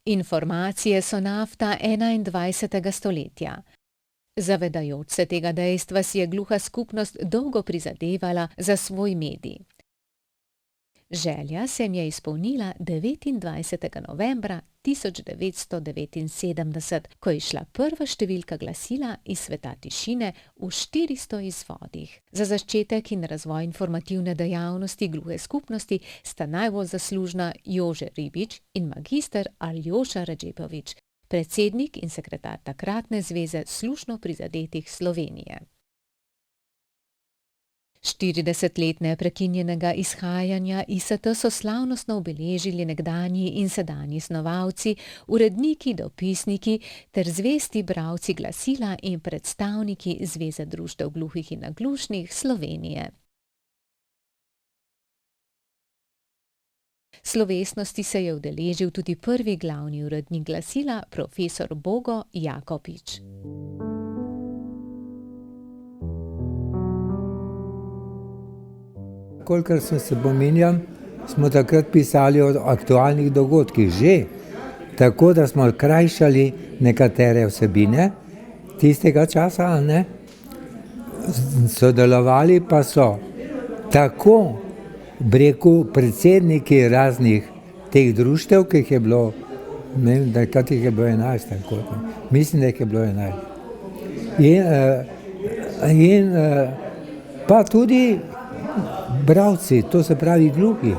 Informacije so nafta 21. stoletja. Zavedajoč se tega dejstva si je gluha skupnost dolgo prizadevala za svoj medij. Želja se jim je izpolnila 29. novembra 1979, ko je izšla prva številka glasila iz sveta tišine v 400 izvodih. Za začetek in razvoj informativne dejavnosti gluhe skupnosti sta najbolj zaslužna Jože Ribič in magister Aljoša Redžepovič, predsednik in sekretar takratne Zveze slušno prizadetih Slovenije. 40 let neprekinjenega izhajanja IST so slavnostno obeležili nekdanji in sedanji snovalci, uredniki, dopisniki ter zvesti bralci glasila in predstavniki Zveze društev gluhih in naglušnih Slovenije. Slovesnosti se je udeležil tudi prvi glavni urednik glasila, profesor Bogo Jakopič. Kolikor se spominjam, smo takrat pisali o aktualnih dogodkih že, tako da smo krajšali nekatere vsebine tistega časa, ne? Sodelovali pa so tako, bi rekel, predsedniki raznih teh društev, ki jih je bilo, ne vem, takrat jih je bilo 11, tako, mislim, da jih je bilo 11. In pa tudi bralci, to se pravi gluhi,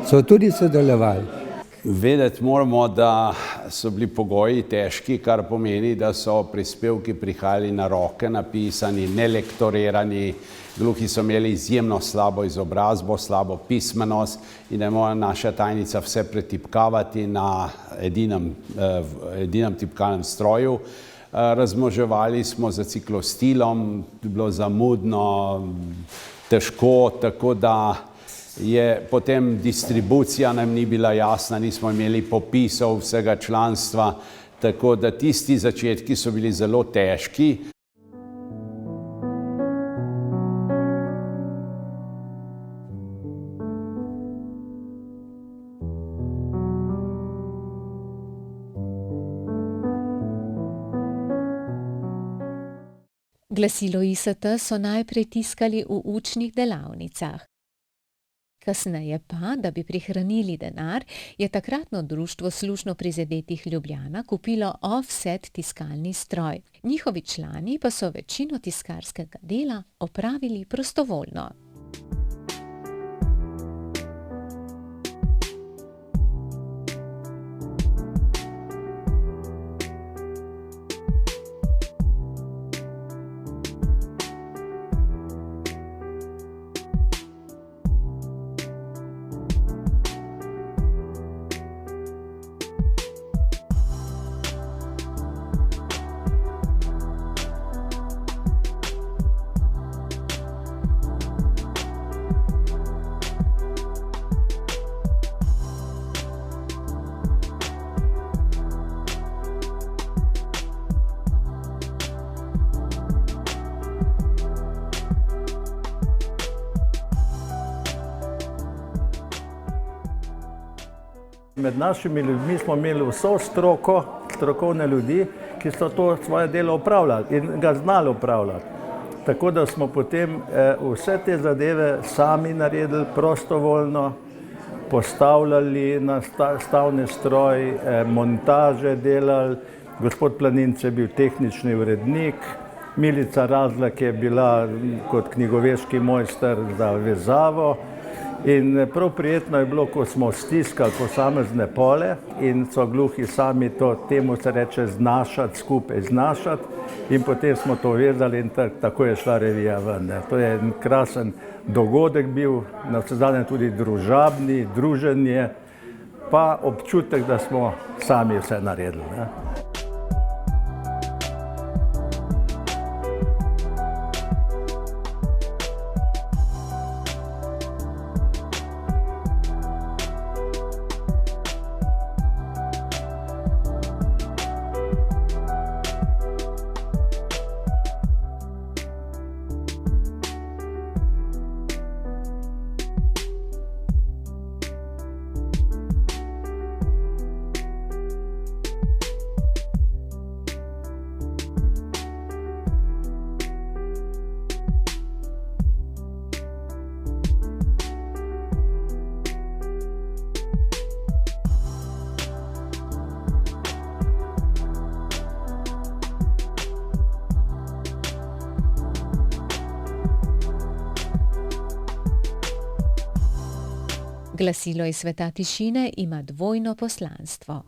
so tudi sodelovali. Vedeti moramo, da so bili pogoji težki, kar pomeni, da so prispevki prihajali na roke, napisani, nelektorirani. Gluhi so imeli izjemno slabo izobrazbo, slabo pismenost in da je morala naša tajnica vse pretipkavati na edinem tipkalnem stroju. Razmnoževali smo za ciklostilom, bilo zamudno, težko, tako da je potem distribucija nam ni bila jasna, nismo imeli popisov vsega članstva, tako da tisti začetki so bili zelo težki. Glasilo IST so najprej tiskali v učnih delavnicah. Kasneje pa, da bi prihranili denar, je takratno društvo slušno prizadetih Ljubljana kupilo offset tiskalni stroj. Njihovi člani pa so večino tiskarskega dela opravili prostovoljno. Med našimi ljudmi smo imeli vso stroko, strokovne ljudi, ki so to svoje delo opravljali in ga znali opravljati. Tako da smo potem vse te zadeve sami naredili prostovoljno, postavljali na stavni stroj, montaže delali. Gospod Planinc je bil tehnični urednik, Milica Razlak je bila kot knjigoveški mojster za vezavo. In prav prijetno je bilo, ko smo stiskali posamezne pole in so gluhi sami to, temu se reče znašati, skupaj znašati in potem smo to vezali in tako je šla revija ven. To je en krasen dogodek bil, navsezadnje tudi družabni, druženje, pa občutek, da smo sami vse naredili. Glasilo iz sveta tišine ima dvojno poslanstvo.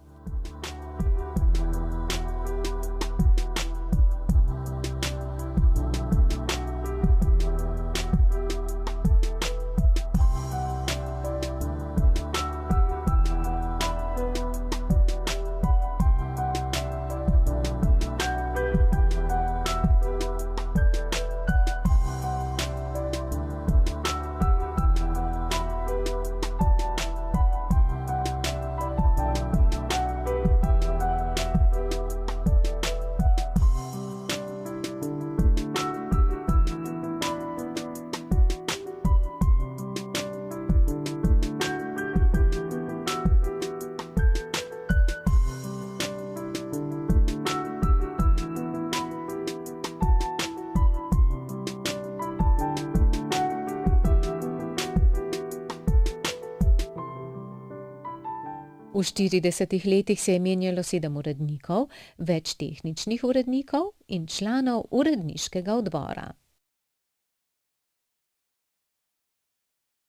V 40 letih se je menjalo 7 urednikov, več tehničnih urednikov in članov uredniškega odbora.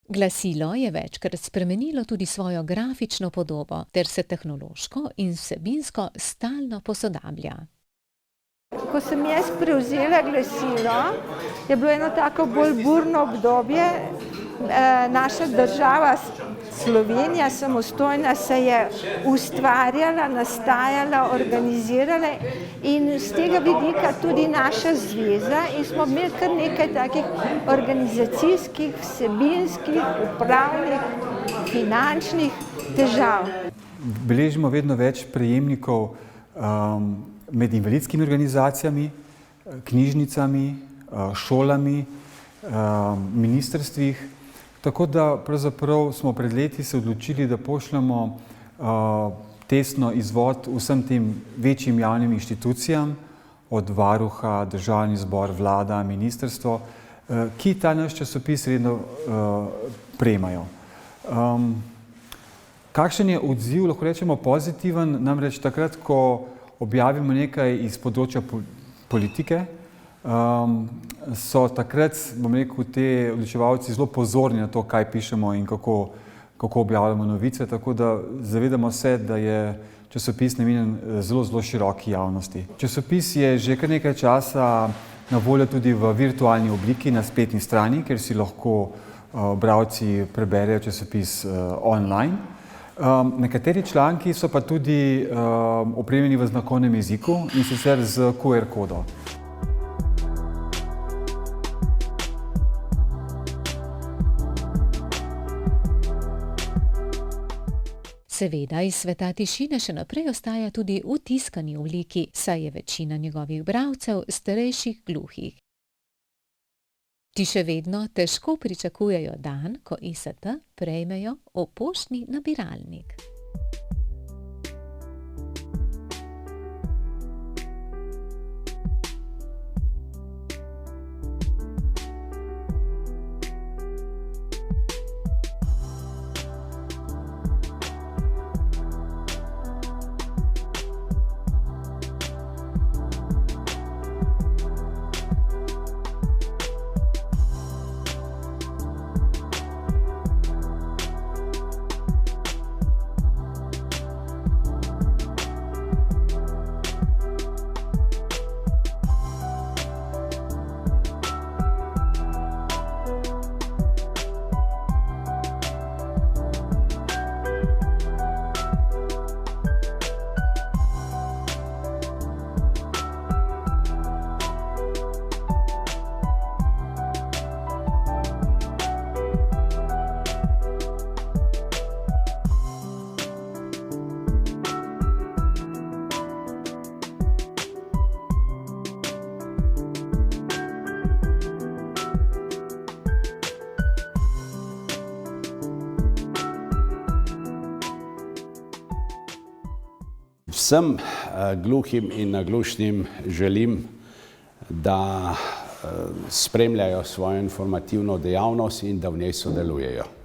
Glasilo je večkrat spremenilo tudi svojo grafično podobo ter se tehnološko in vsebinsko stalno posodablja. Ko sem jaz prevzela Glasilo, je bilo eno tako bolj burno obdobje. Naša država Slovenija samostojna se je ustvarjala, nastajala, organizirala in z tega vidika tudi naša zveza in smo imeli kar nekaj takih organizacijskih, vsebinskih, upravnih, finančnih težav. Beležimo vedno več prejemnikov med invalidskimi organizacijami, knjižnicami, šolami, ministrstvih. Tako da pravzaprav smo pred leti se odločili, da pošljemo testno izvod vsem tem večjim javnim inštitucijam, od Varuha, Državni zbor, vlada, ministrstvo, ki ta naš časopis redno prejemajo. Kakšen je odziv, lahko rečemo pozitiven, namreč takrat, ko objavimo nekaj iz področja politike, so takrat, bom rekel, te odločevalci zelo pozorni na to, kaj pišemo in kako objavljamo novice, tako da zavedamo se, da je časopis namenjen zelo široki javnosti. Časopis je že kar nekaj časa na voljo tudi v virtualni obliki na spletni strani, kjer si lahko bralci preberejo časopis online. Nekateri članki so pa tudi opremljeni v znakovnem jeziku in sicer z QR kodo. Seveda iz sveta tišine še naprej ostaja tudi v tiskani obliki, saj je večina njegovih bralcev starejših gluhih. Ti še vedno težko pričakujejo dan, ko IST prejmejo v poštni nabiralnik. Vsem gluhim in naglušnim želim, da spremljajo svojo informativno dejavnost in da v njej sodelujejo.